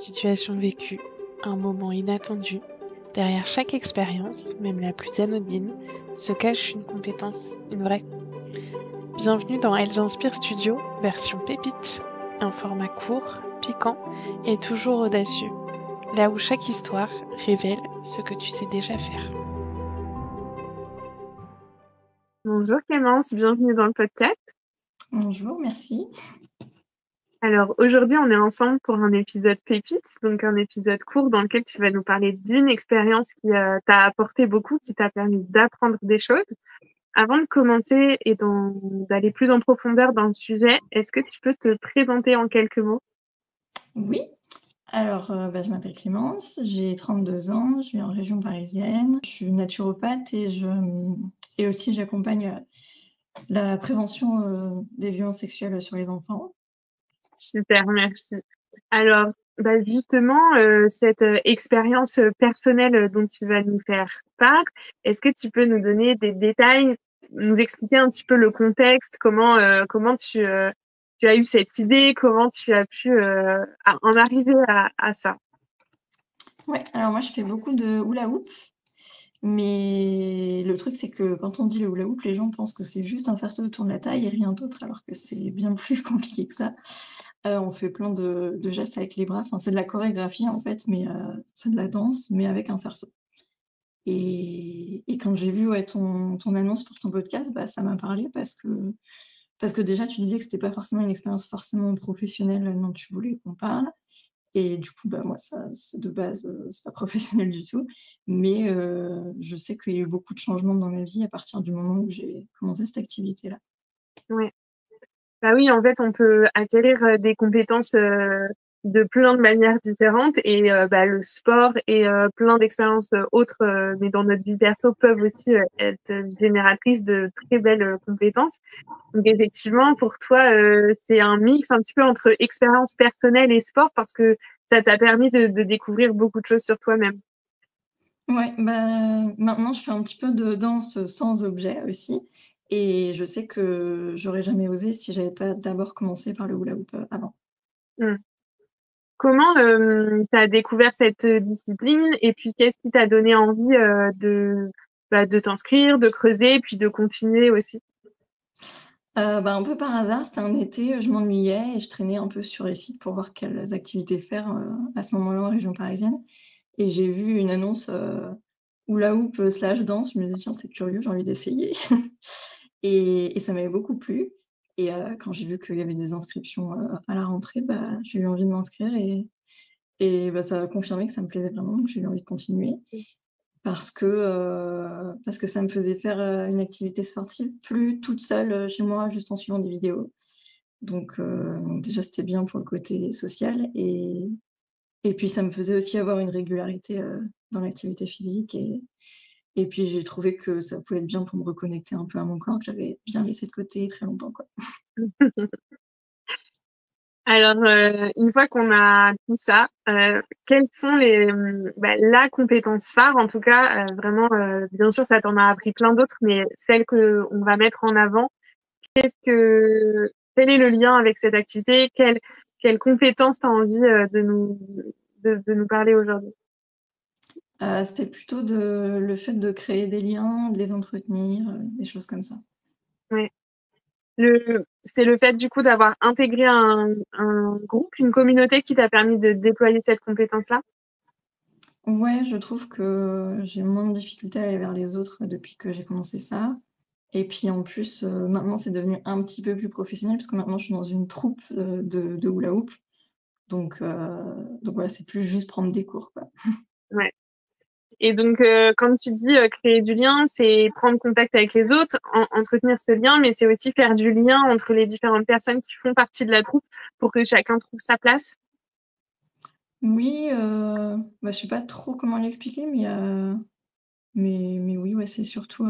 situation vécue, un moment inattendu, derrière chaque expérience, même la plus anodine, se cache une compétence, une vraie. Bienvenue dans Elles Inspirent Studio, version pépite, un format court, piquant et toujours audacieux, là où chaque histoire révèle ce que tu sais déjà faire. Bonjour Clémence, bienvenue dans le podcast. Bonjour, merci. Alors aujourd'hui, on est ensemble pour un épisode pépite, donc un épisode court dans lequel tu vas nous parler d'une expérience qui t'a apporté beaucoup, qui t'a permis d'apprendre des choses. Avant de commencer et d'aller plus en profondeur dans le sujet, est-ce que tu peux te présenter en quelques mots? Oui, alors je m'appelle Clémence, j'ai 32 ans, je vis en région parisienne. Je suis naturopathe et aussi j'accompagne, la prévention, des violences sexuelles sur les enfants. Super, merci. Alors, justement, cette expérience personnelle dont tu vas nous faire part, est-ce que tu peux nous donner des détails, nous expliquer un petit peu le contexte, comment tu as eu cette idée, comment tu as pu en arriver à ça? Ouais, alors moi je fais beaucoup de hula hoop, mais le truc c'est que quand on dit le hula hoop, les gens pensent que c'est juste inserté autour de la taille et rien d'autre, alors que c'est bien plus compliqué que ça. On fait plein de gestes avec les bras, enfin c'est de la chorégraphie en fait, mais c'est de la danse, mais avec un cerceau. Et quand j'ai vu, ouais, ton annonce pour ton podcast, ça m'a parlé parce que déjà tu disais que c'était pas forcément une expérience forcément professionnelle, dont tu voulais qu'on parle et du coup, moi ça c'est de base, c'est pas professionnel du tout, mais je sais qu'il y a eu beaucoup de changements dans ma vie à partir du moment où j'ai commencé cette activité-là. Ouais. Bah oui, en fait, on peut acquérir des compétences de plein de manières différentes et le sport et plein d'expériences autres, mais dans notre vie perso, peuvent aussi être génératrices de très belles compétences. Donc effectivement, pour toi, c'est un mix un petit peu entre expérience personnelle et sport parce que ça t'a permis de découvrir beaucoup de choses sur toi-même. Ouais, maintenant je fais un petit peu de danse, sans objet aussi et je sais que j'aurais jamais osé si j'avais pas d'abord commencé par le hula hoop, avant. Mmh. Comment, tu as découvert cette discipline et puis qu'est-ce qui t'a donné envie, de t'inscrire, de creuser, puis de continuer aussi? Un peu par hasard, c'était un été, je m'ennuyais et je traînais un peu sur les sites pour voir quelles activités faire, à ce moment-là en région parisienne et j'ai vu une annonce, hula hoop, slash danse. Je me dis: «Tiens, c'est curieux, j'ai envie d'essayer» et ça m'avait beaucoup plu et quand j'ai vu qu'il y avait des inscriptions, à la rentrée, j'ai eu envie de m'inscrire et ça a confirmé que ça me plaisait vraiment, donc j'ai eu envie de continuer. Parce que ça me faisait faire, une activité sportive plus toute seule, chez moi, juste en suivant des vidéos. Donc déjà, c'était bien pour le côté social et puis ça me faisait aussi avoir une régularité, dans l'activité physique et puis j'ai trouvé que ça pouvait être bien pour me reconnecter un peu à mon corps que j'avais bien laissé de côté très longtemps, quoi. Alors, une fois qu'on a tout ça, quelles sont la compétence phare en tout cas, vraiment, bien sûr ça t'en a appris plein d'autres, mais celle qu'on va mettre en avant, qu'est-ce que quel est le lien avec cette activité? Quelle compétence tu as envie, de nous parler aujourd'hui? C'était plutôt le fait de créer des liens, de les entretenir, des choses comme ça. Ouais. C'est le fait du coup d'avoir intégré un groupe, une communauté qui t'a permis de déployer cette compétence-là? Ouais, je trouve que j'ai moins de difficultés à aller vers les autres depuis que j'ai commencé ça et puis en plus, maintenant c'est devenu un petit peu plus professionnel parce que maintenant je suis dans une troupe, de hula hoop donc voilà, c'est plus juste prendre des cours, quoi. Ouais. Et donc, quand tu dis, créer du lien, c'est prendre contact avec les autres, entretenir ce lien, mais c'est aussi faire du lien entre les différentes personnes qui font partie de la troupe pour que chacun trouve sa place? Oui, je sais pas trop comment l'expliquer mais oui, ouais, c'est surtout,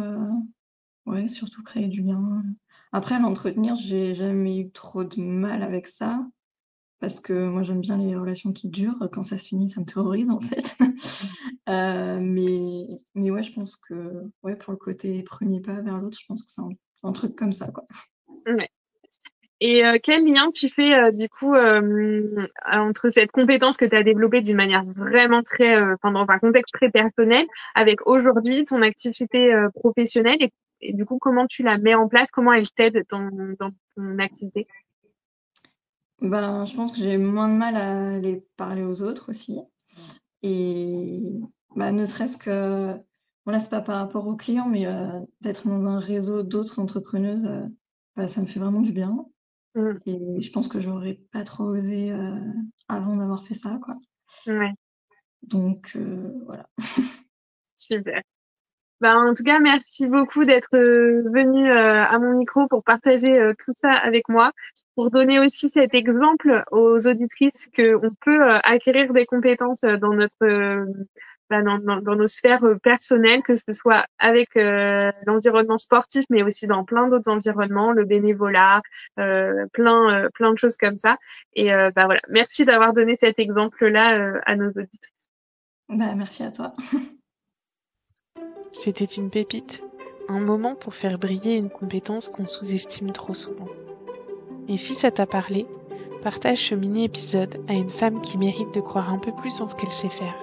ouais, surtout créer du lien. Après l'entretenir, j'ai jamais eu trop de mal avec ça. Parce que moi, j'aime bien les relations qui durent. Quand ça se finit, ça me terrorise, en fait. Mais ouais, je pense que, ouais, pour le côté premier pas vers l'autre, je pense que c'est un truc comme ça, quoi. Ouais. Et quel lien tu fais du coup entre cette compétence que tu as développée d'une manière vraiment très, enfin dans un contexte très personnel, avec aujourd'hui ton activité professionnelle et du coup comment tu la mets en place, comment elle t'aide dans ton activité? Ben, je pense que j'ai moins de mal à les parler aux autres aussi et bah, ne serait-ce que bon là, c'est pas par rapport aux clients, mais d'être dans un réseau d'autres entrepreneuses, bah, ça me fait vraiment du bien Mmh, et je pense que j'aurais pas trop osé, avant d'avoir fait ça, quoi. ouais, Donc voilà. super. Ben, en tout cas, merci beaucoup d'être venu à mon micro pour partager tout ça avec moi, pour donner aussi cet exemple aux auditrices qu'on peut acquérir des compétences dans notre dans nos sphères personnelles, que ce soit avec l'environnement sportif, mais aussi dans plein d'autres environnements, le bénévolat, plein de choses comme ça. Et bah voilà, merci d'avoir donné cet exemple-là à nos auditrices. Bah, merci à toi. C'était une pépite, un moment pour faire briller une compétence qu'on sous-estime trop souvent. Et si ça t'a parlé, partage ce mini-épisode à une femme qui mérite de croire un peu plus en ce qu'elle sait faire.